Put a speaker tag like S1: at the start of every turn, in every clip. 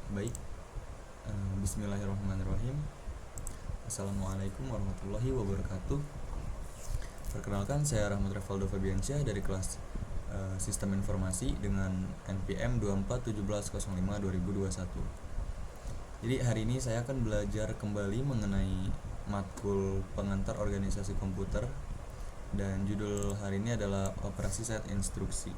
S1: Baik, bismillahirrahmanirrahim. Assalamualaikum warahmatullahi wabarakatuh. Perkenalkan, saya Rahmat Revaldo Fabiansyah dari kelas Sistem Informasi dengan NPM 241705-2021. Jadi hari ini saya akan belajar kembali mengenai matkul pengantar organisasi komputer, dan judul hari ini adalah operasi set instruksi.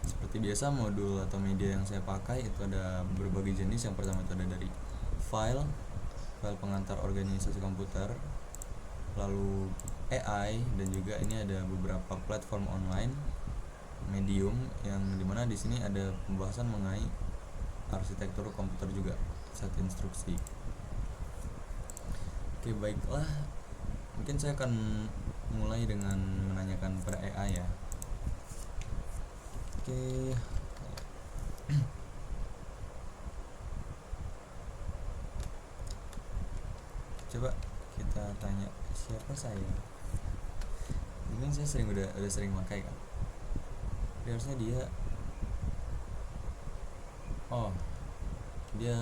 S1: Seperti biasa, modul atau media yang saya pakai itu ada berbagai jenis. Yang pertama itu ada dari file pengantar organisasi komputer, lalu AI, dan juga ini ada beberapa platform online, medium, yang dimana di sini ada pembahasan mengenai arsitektur komputer juga, set instruksi. Oke, baiklah, mungkin saya akan mulai dengan menanyakan pada AI ya. Oke. Coba kita tanya siapa saya. Mungkin saya udah sering pakai kan. Jadi harusnya dia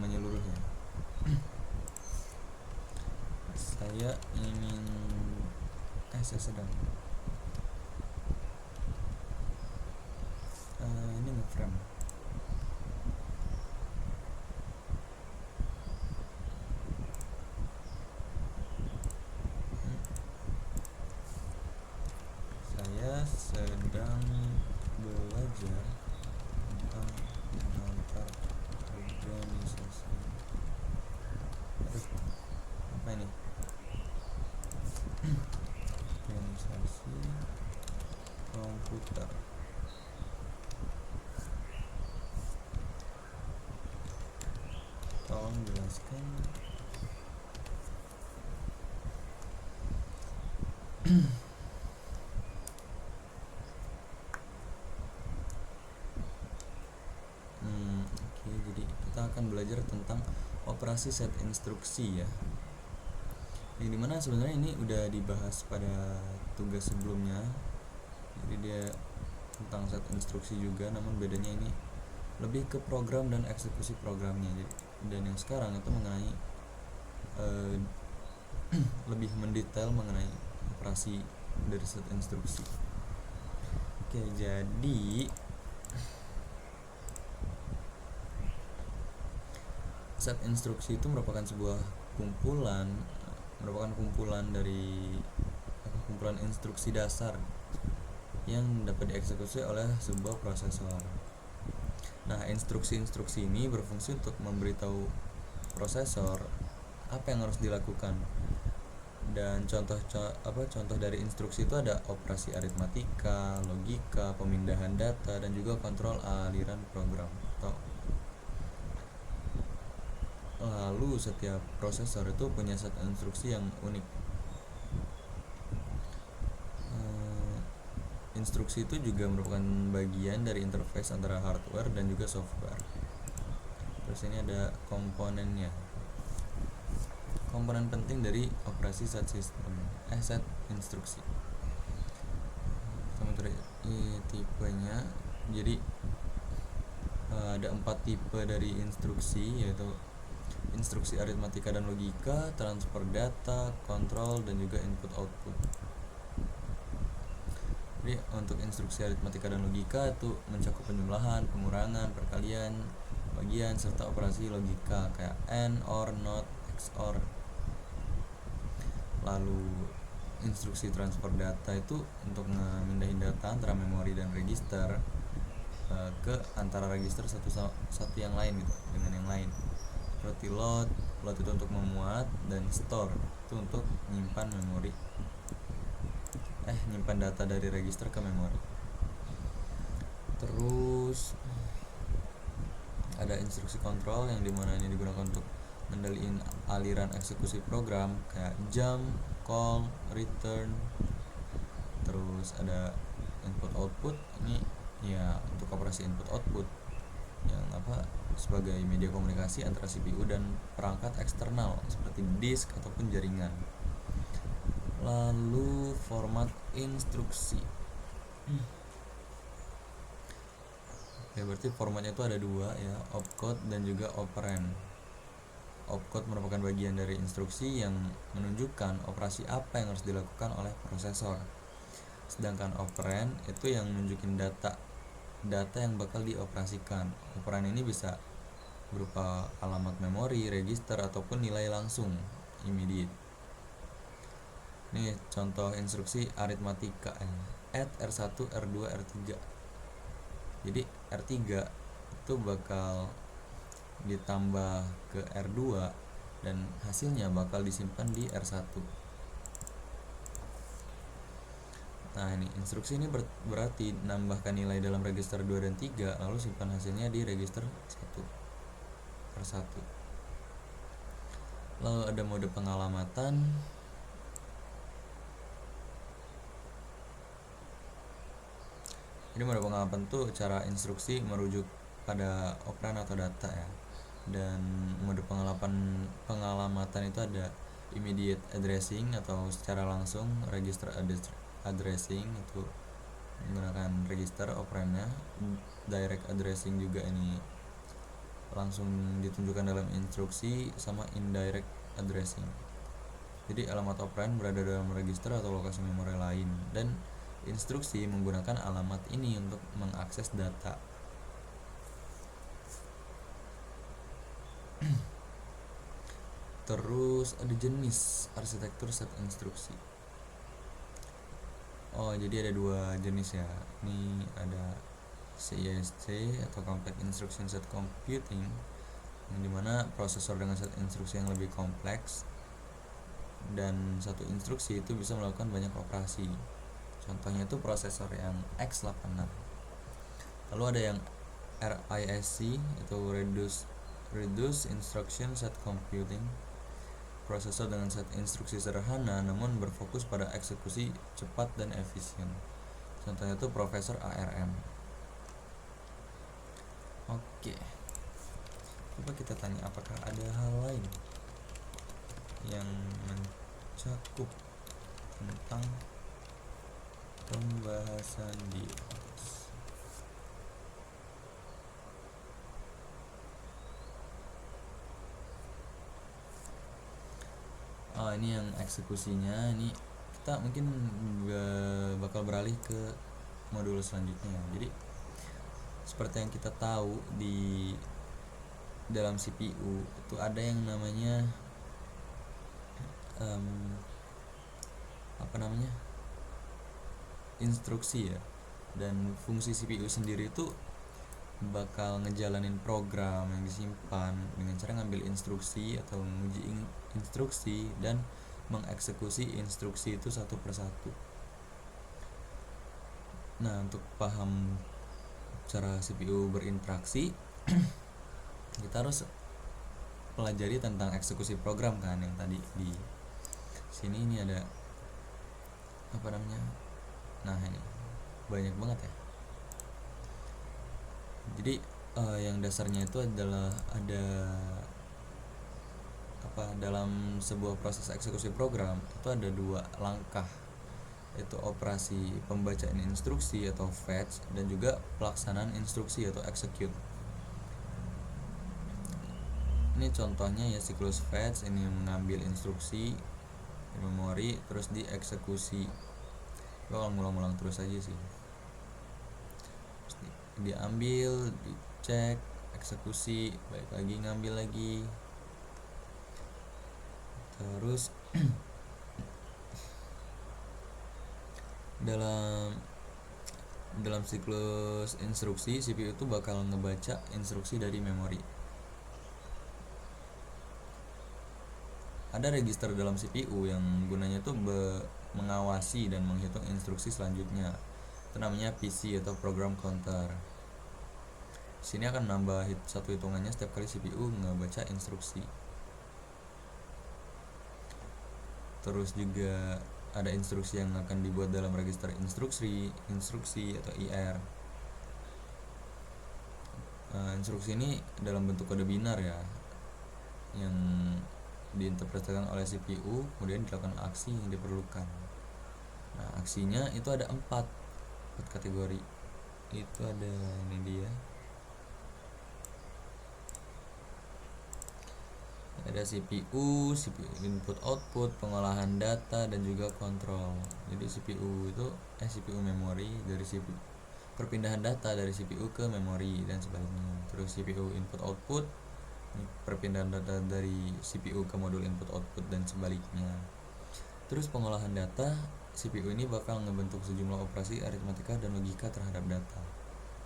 S1: menyeluruh ya. Saya sedang ini nge-frame. Saya sedang belajar tentang pengantar organisasi. Apa ini? Organisasi komputer. Tolong jelaskan. Oke, jadi kita akan belajar tentang operasi set instruksi ya. Yang dimana sebenarnya ini udah dibahas pada tugas sebelumnya. Jadi dia tentang set instruksi juga, namun bedanya ini lebih ke program dan eksekusi programnya. Dan yang sekarang itu mengenai lebih mendetail mengenai operasi dari set instruksi. Oke, jadi set instruksi itu merupakan kumpulan dari kumpulan instruksi dasar yang dapat dieksekusi oleh sebuah prosesor. Nah, instruksi-instruksi ini berfungsi untuk memberitahu prosesor apa yang harus dilakukan. Dan contoh dari instruksi itu ada operasi aritmatika, logika, pemindahan data, dan juga kontrol aliran program. Lalu setiap prosesor itu punya set instruksi yang unik. Instruksi itu juga merupakan bagian dari interface antara hardware dan juga software. Terus ini ada komponennya. Komponen penting dari operasi set instruksi. Pertama tipenya. Jadi ada 4 tipe dari instruksi, yaitu instruksi aritmatika dan logika, transfer data, kontrol, dan juga input output. Jadi untuk instruksi aritmatika dan logika itu mencakup penjumlahan, pengurangan, perkalian, bagian, serta operasi logika kayak AND, OR, NOT, XOR. Lalu instruksi transfer data itu untuk memindahin data antara memori dan register ke antara register satu yang lain gitu dengan yang lain. Seperti load itu untuk memuat, dan store itu untuk menyimpan data dari register ke memori. Terus ada instruksi kontrol yang dimana ini digunakan untuk mengendalikan aliran eksekusi program kayak jump, call, return. Terus ada input output, ini ya untuk operasi input output yang sebagai media komunikasi antara CPU dan perangkat eksternal seperti disk ataupun jaringan. Lalu format instruksi. Ya berarti formatnya itu ada dua ya, opcode dan juga operand. Opcode merupakan bagian dari instruksi yang menunjukkan operasi apa yang harus dilakukan oleh prosesor. Sedangkan operand itu yang nunjukin data yang bakal dioperasikan. Operand ini bisa berupa alamat memori, register, ataupun nilai langsung immediate. Ini contoh instruksi aritmatika ya. Add R1, R2, R3. Jadi R3 itu bakal ditambah ke R2 dan hasilnya bakal disimpan di R1. Nah, ini instruksi ini berarti nambahkan nilai dalam register 2 dan 3 lalu simpan hasilnya di register 1 R1. Lalu ada mode pengalamatan. Jadi mode pengalamatan itu cara instruksi merujuk pada operan atau data ya. Dan mode pengalamatan itu ada immediate addressing atau secara langsung, register addressing itu menggunakan register operannya, direct addressing juga ini langsung ditunjukkan dalam instruksi, sama indirect addressing. Jadi alamat operan berada dalam register atau lokasi memori lain dan instruksi menggunakan alamat ini untuk mengakses data. Terus ada jenis arsitektur set instruksi. Oh, jadi ada dua jenis ya. Ini ada CISC atau Complex Instruction Set Computing, yang dimana prosesor dengan set instruksi yang lebih kompleks dan satu instruksi itu bisa melakukan banyak operasi. Contohnya itu prosesor yang X86. Lalu ada yang RISC itu Reduced Instruction Set Computing, prosesor dengan set instruksi sederhana namun berfokus pada eksekusi cepat dan efisien. Contohnya itu Profesor ARM. Oke, coba kita tanya apakah ada hal lain yang mencakup tentang pembahasan di atas. Ini yang eksekusinya. Ini kita mungkin bakal beralih ke modul selanjutnya. Jadi seperti yang kita tahu di dalam CPU itu ada yang namanya instruksi ya, dan fungsi CPU sendiri itu bakal ngejalanin program yang disimpan dengan cara ngambil instruksi atau menguji instruksi dan mengeksekusi instruksi itu satu persatu. Nah, untuk paham cara CPU berinteraksi kita harus pelajari tentang eksekusi program kan, yang tadi di sini ini ada nah ini banyak banget ya. Jadi yang dasarnya itu adalah ada dalam sebuah proses eksekusi program itu ada dua langkah, yaitu operasi pembacaan instruksi atau fetch dan juga pelaksanaan instruksi atau execute. Ini contohnya ya, siklus fetch ini mengambil instruksi di memori terus dieksekusi. Kalau ngulang-ulang terus aja sih. Terus diambil, dicek, eksekusi, balik lagi ngambil lagi. Terus dalam siklus instruksi CPU itu bakal ngebaca instruksi dari memori. Ada register dalam CPU yang gunanya itu mengawasi dan menghitung instruksi selanjutnya. Itu namanya PC atau program counter. Sini akan nambah satu hitungannya setiap kali CPU ngebaca instruksi. Terus juga ada instruksi yang akan dibuat dalam register instruksi atau IR. Instruksi ini dalam bentuk kode binar ya, yang diinterpretasikan oleh CPU, kemudian dilakukan aksi yang diperlukan. Nah, aksinya itu ada 4 kategori. Itu ada ini dia. Ada CPU, CPU input output, pengolahan data dan juga kontrol. Jadi CPU itu CPU memori dari CPU, perpindahan data dari CPU ke memori dan sebaliknya. Terus CPU input output, perpindahan data dari CPU ke modul input output dan sebaliknya. Terus pengolahan data, CPU ini bakal ngebentuk sejumlah operasi aritmatika dan logika terhadap data.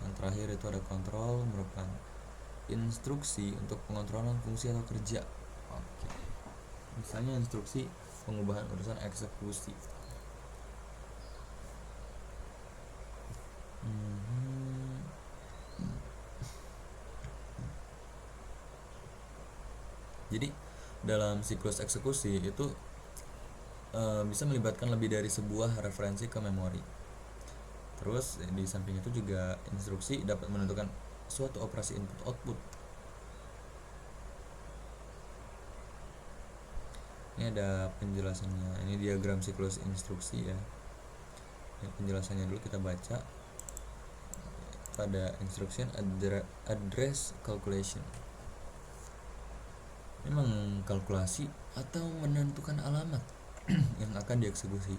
S1: Yang terakhir itu ada kontrol, merupakan instruksi untuk pengontrolan fungsi atau kerja. Oke. Misalnya instruksi pengubahan urusan eksekusi. Jadi dalam siklus eksekusi itu bisa melibatkan lebih dari sebuah referensi ke memori. Terus di samping itu juga instruksi dapat menentukan suatu operasi input output. Ini ada penjelasannya. Ini diagram siklus instruksi ya. Ini penjelasannya dulu kita baca. Pada instruction address calculation. Ini mengkalkulasi atau menentukan alamat yang akan dieksekusi.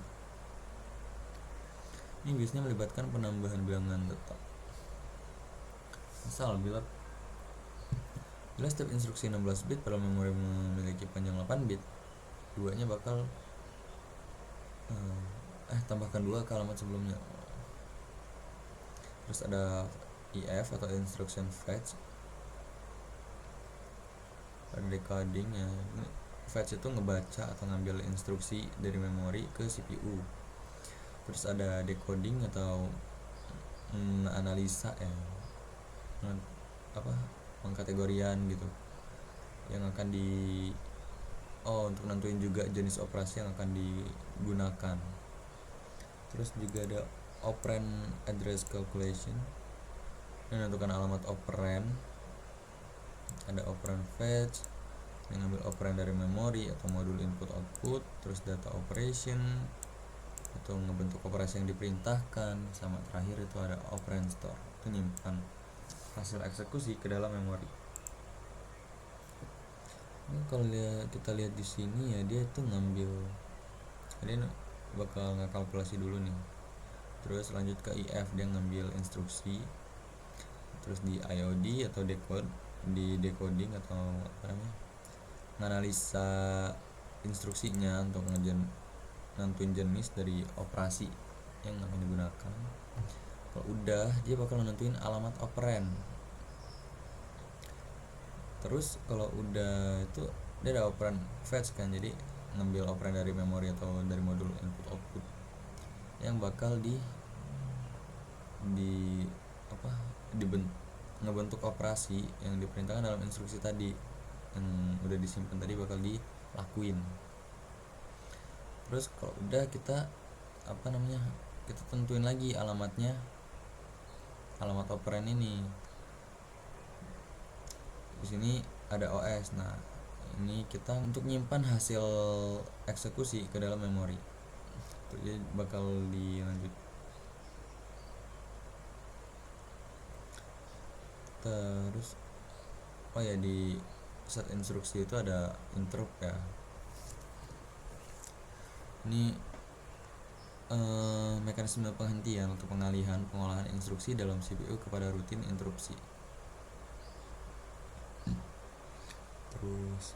S1: Ini biasanya melibatkan penambahan bilangan tetap. Misal bila setiap instruksi 16 bit pada memori memiliki panjang 8 bit, duanya bakal tambahkan 2 ke alamat sebelumnya. Terus ada IF atau instruction fetch. Ada decodingnya. Fetch itu ngebaca atau ngambil instruksi dari memori ke CPU. Terus ada decoding atau analisa ya, pengkategorian gitu, yang akan untuk nentuin juga jenis operasi yang akan digunakan. Terus juga ada operand address calculation, yang menentukan alamat operand. Ada operand fetch yang ngambil operand dari memori atau modul input output. Terus data operation atau ngebentuk operasi yang diperintahkan. Sama terakhir itu ada operand store, itu nyimpan hasil eksekusi ke dalam memori. Ini kalau kita lihat di sini ya, dia itu dia bakal ngekalkulasi dulu nih. Terus lanjut ke IF, dia ngambil instruksi. Terus di IOD atau di decoding atau nganalisa instruksinya untuk nentuin jenis dari operasi yang akan digunakan. Kalau udah, dia bakal nentuin alamat operand. Terus kalau udah itu dia ada operand fetch kan, jadi ngambil operand dari memori atau dari modul input output yang bakal ngebentuk operasi yang diperintahkan dalam instruksi tadi, yang udah disimpan tadi bakal dilakuin. Terus kalau udah kita kita tentuin lagi alamatnya, alamat operand ini. Di sini ada OS. Nah, ini kita untuk nyimpan hasil eksekusi ke dalam memori. Jadi bakal dilanjut. Terus di set instruksi itu ada interrupt ya. Ini mekanisme penghentian untuk pengalihan pengolahan instruksi dalam CPU kepada rutin interupsi. Terus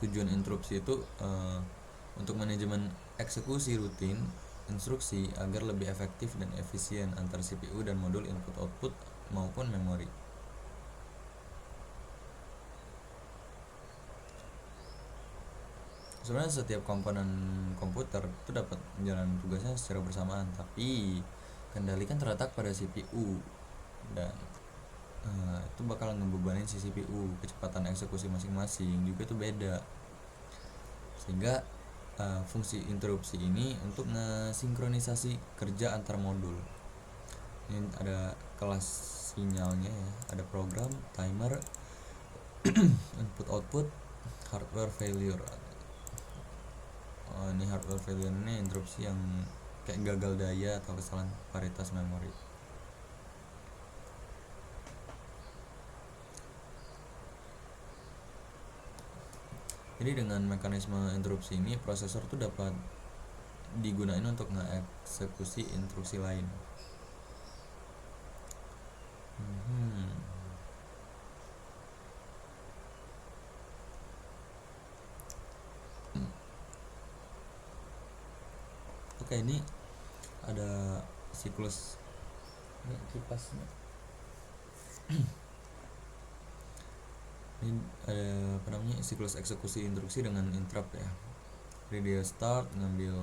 S1: tujuan interupsi itu untuk manajemen eksekusi rutin instruksi agar lebih efektif dan efisien antar CPU dan modul input output maupun memori. Sebenarnya setiap komponen komputer itu dapat menjalani tugasnya secara bersamaan, tapi kendali kan terletak pada CPU dan itu bakal ngebebanin si CPU. Kecepatan eksekusi masing-masing juga itu beda, sehingga fungsi interupsi ini untuk ngesinkronisasi kerja antar modul. Ini ada kelas sinyalnya ya, ada program, timer, input output, hardware failure. Ini hardware failure ini interupsi yang kayak gagal daya atau kesalahan paritas memori. Jadi dengan mekanisme interupsi ini prosesor tuh dapat digunakan untuk ngeeksekusi instruksi lain. Oke, ini ada siklus ini kipasnya. Ini ada apa namanya, siklus eksekusi instruksi dengan interrupt ya. Jadi dia start ngambil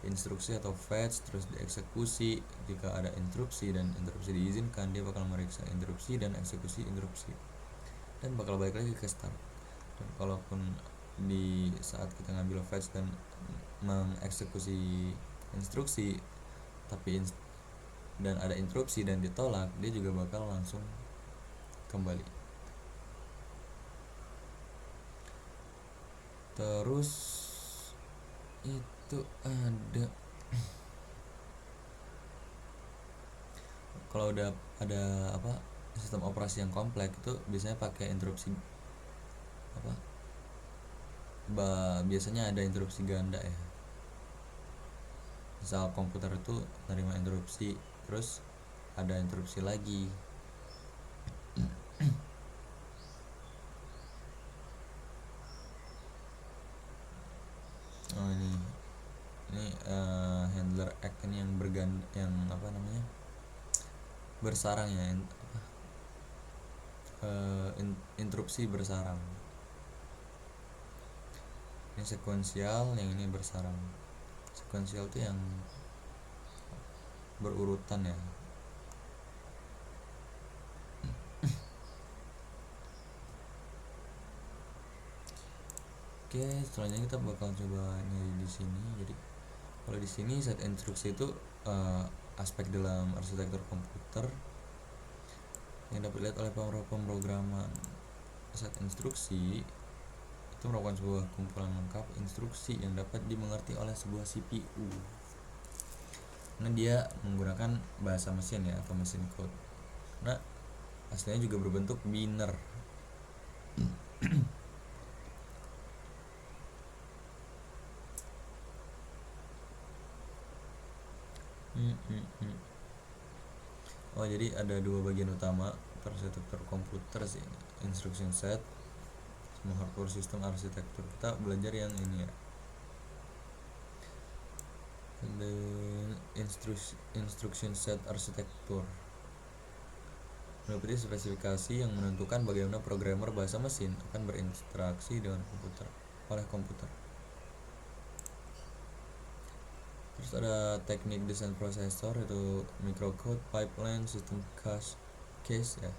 S1: instruksi atau fetch, terus dieksekusi. Jika ada interupsi dan interupsi diizinkan, dia bakal meriksa interupsi dan eksekusi interupsi dan bakal balik lagi ke start. Dan kalaupun di saat kita ngambil fetch dan mengeksekusi instruksi tapi dan ada interupsi dan ditolak, dia juga bakal langsung kembali. Terus itu ada kalau udah ada apa sistem operasi yang kompleks itu biasanya pakai interupsi apa biasanya ada interupsi ganda ya. Misal komputer itu nerima interupsi terus ada interupsi lagi. Oh ini handler act ini yang berganda, yang apa namanya, bersarang ya, interupsi bersarang. Ini sekuensial, yang ini bersarang. Sekuensial itu yang berurutan ya. Oke, selanjutnya kita bakal coba nyari di sini. Jadi kalau di sini set instruksi itu aspek dalam arsitektur komputer yang dapat dilihat oleh pemrograman. Set instruksi itu merupakan sebuah kumpulan lengkap instruksi yang dapat dimengerti oleh sebuah CPU. Nah, dia menggunakan bahasa mesin ya, atau mesin code. Nah, aslinya juga berbentuk biner. Oh, jadi ada dua bagian utama arsitektur komputer sih, instruction set sama hardware system arsitektur. Kita belajar yang ini ya. Dan instruction set arsitektur meliputi spesifikasi yang menentukan bagaimana programmer bahasa mesin akan berinteraksi dengan komputer oleh komputer. Terus ada teknik desain prosesor, itu microcode, pipeline, sistem cache ya,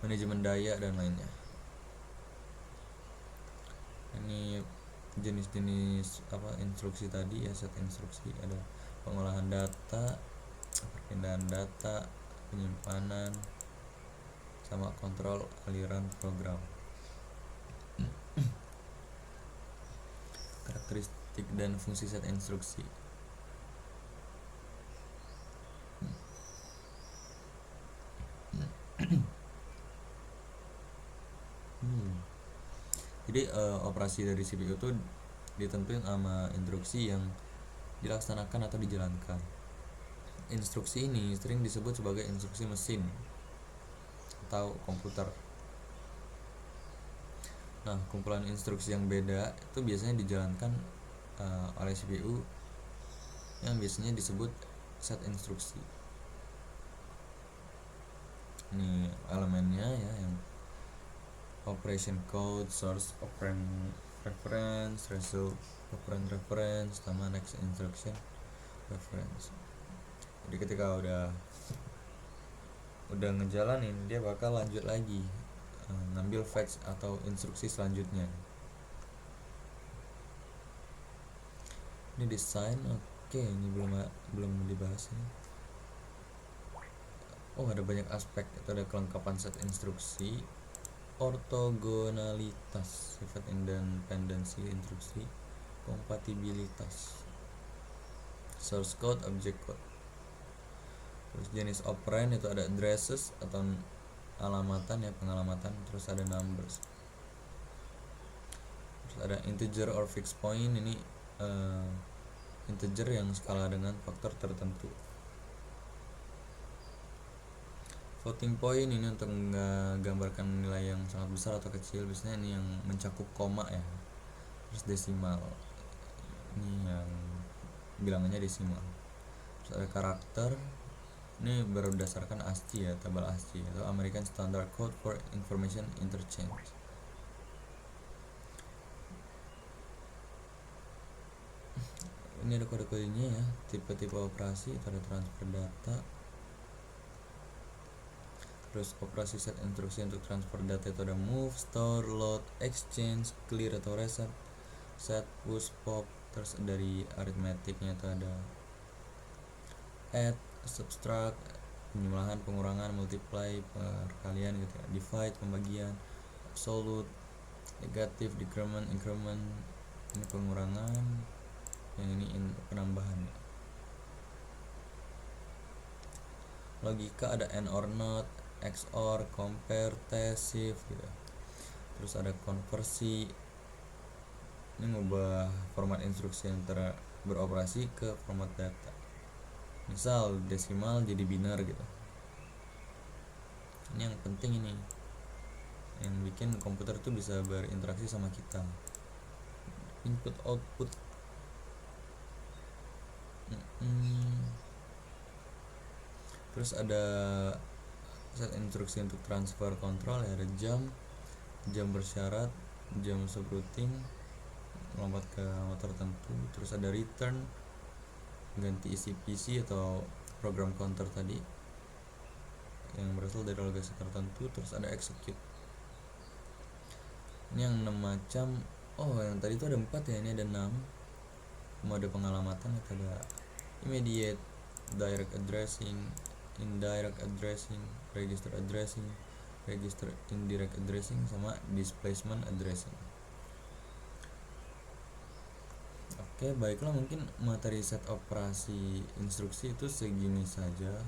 S1: manajemen daya dan lainnya. Ini jenis-jenis apa instruksi tadi ya, set instruksi. Ada pengolahan data, perpindahan data, penyimpanan, sama kontrol aliran program. Karakteristik dan fungsi set instruksi. Jadi operasi dari CPU itu ditentuin sama instruksi yang dilaksanakan atau dijalankan. Instruksi ini sering disebut sebagai instruksi mesin atau komputer. Nah, kumpulan instruksi yang beda itu biasanya dijalankan oleh CPU yang biasanya disebut set instruksi. Ini elemennya ya, yang operation code, source operand reference, result operand reference, sama next instruction reference. Jadi ketika udah ngejalanin, dia bakal lanjut lagi ngambil fetch atau instruksi selanjutnya. Ini desain, oke, ini belum dibahas ini. Oh, ada banyak aspek. Itu ada kelengkapan set instruksi, ortogonalitas, sifat independensi instruksi, kompatibilitas, source code, object code. Terus jenis operand itu ada addresses atau alamatan ya, pengalamatan. Terus ada numbers. Terus ada integer or fixed point, ini integer yang skala dengan faktor tertentu. Floating point ini untuk menggambarkan nilai yang sangat besar atau kecil, biasanya ini yang mencakup koma ya. Terus desimal, ini yang bilangannya desimal. Terus ada karakter, ini berdasarkan ASCII ya, tabel ASCII atau American Standard Code for Information Interchange. Ini ada kode-kodenya ya, tipe-tipe operasi, itu ada transfer data. Terus operasi set instruksi untuk transfer data itu ada move, store, load, exchange, clear atau reset, set, push, pop. Terus dari aritmetiknya itu ada add, subtract, penjumlahan, pengurangan, multiply, perkalian gitu ya, divide, pembagian, absolute, negatif, decrement, increment, ini pengurangan, yang ini penambahan. Logika ada and or not, XOR, compare, test, shift gitu. Terus ada konversi, ini ngubah format instruksi antara beroperasi ke format data, misal desimal jadi biner gitu. Ini yang penting, ini yang bikin komputer tuh bisa berinteraksi sama kita. Input output, terus ada set instruksi untuk transfer kontrol ya, ada jam bersyarat, jam subroutine, lompat ke alamat tertentu. Terus ada return, ganti isi PC atau program counter tadi yang berasal dari lokasi tertentu. Terus ada execute, ini yang 6 macam. Yang tadi itu ada 4 ya, ini ada 6 mode pengalamatan. Itu ada immediate, direct addressing, indirect addressing, register addressing, register indirect addressing, sama displacement addressing. Oke, baiklah, mungkin materi set operasi instruksi itu segini saja.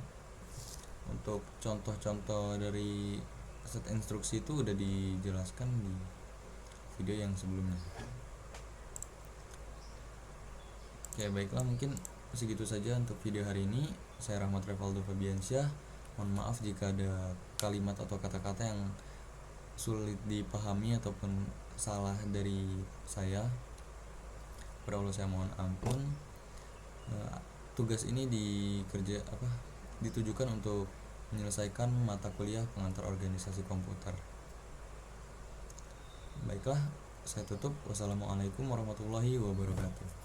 S1: Untuk contoh-contoh dari set instruksi itu udah dijelaskan di video yang sebelumnya. Oke, baiklah, mungkin segitu saja untuk video hari ini. Saya Rahmat Revaldo Fabiansyah. Mohon maaf jika ada kalimat atau kata-kata yang sulit dipahami ataupun salah dari saya. Pada Allah saya mohon ampun. Tugas ini ditujukan untuk menyelesaikan mata kuliah pengantar organisasi komputer. Baiklah, saya tutup. Wassalamualaikum warahmatullahi wabarakatuh.